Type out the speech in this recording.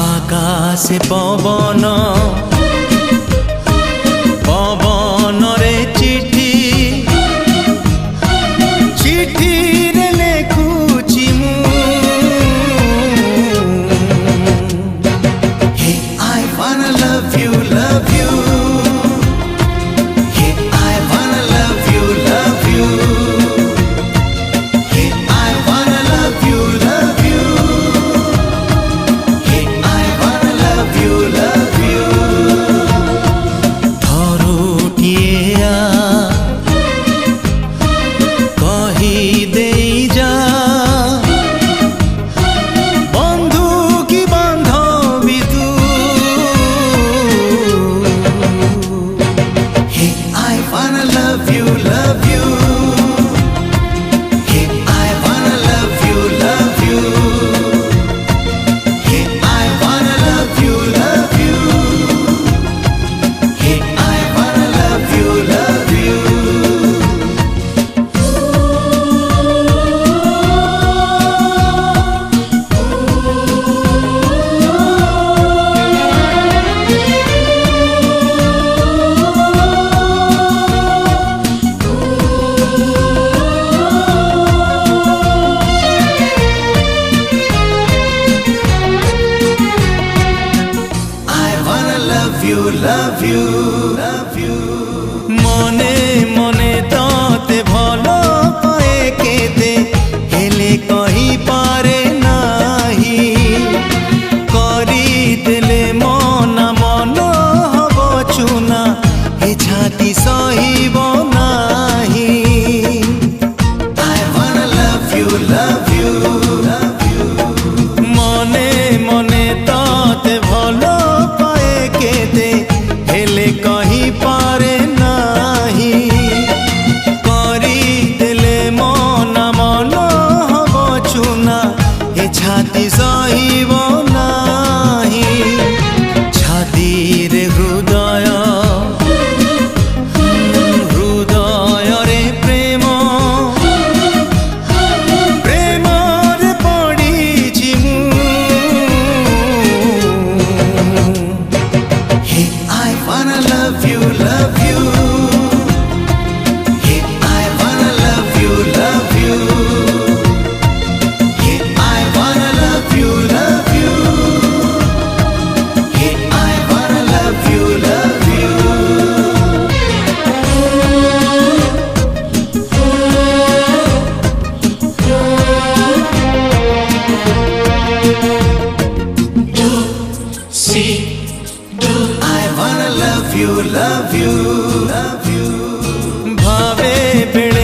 आकाशे पवन पवन रे चिठी चिठी रे लेखुची मु Hey, I wanna love you, love you. Hey, I wanna love you, love you. Hey, I wanna love you, love you. Hey, I wanna love you, love you. थरुटिया कही दे जा बंधु की बांधवी तू Hey, I wanna love you, love you. Hey, I wanna love you, love you. Hey, I wanna love you, love you. Hey, I wanna love you, love you. I wanna love you, love you, love you. मने मने ताते भलो पाए केते हेले कही पारे नाही करी देले मना मन हब चुना ए छाती सहिब नाही I wanna love you, love you, love you. मने मने ताते भलो पाए केते हेले कही पारे नाही करी देले मना मन हब चुना ए छाती सहिब नाही छाती रे हृदय हृदय रे प्रेम प्रेम रे पड़ीची मु Hey, I wanna love you, love you. Hey, I wanna love you, love you. Hey, I wanna love you, love you. Hey, I wanna love you, love you. I wanna love you, love you, love you. भावे बेड़े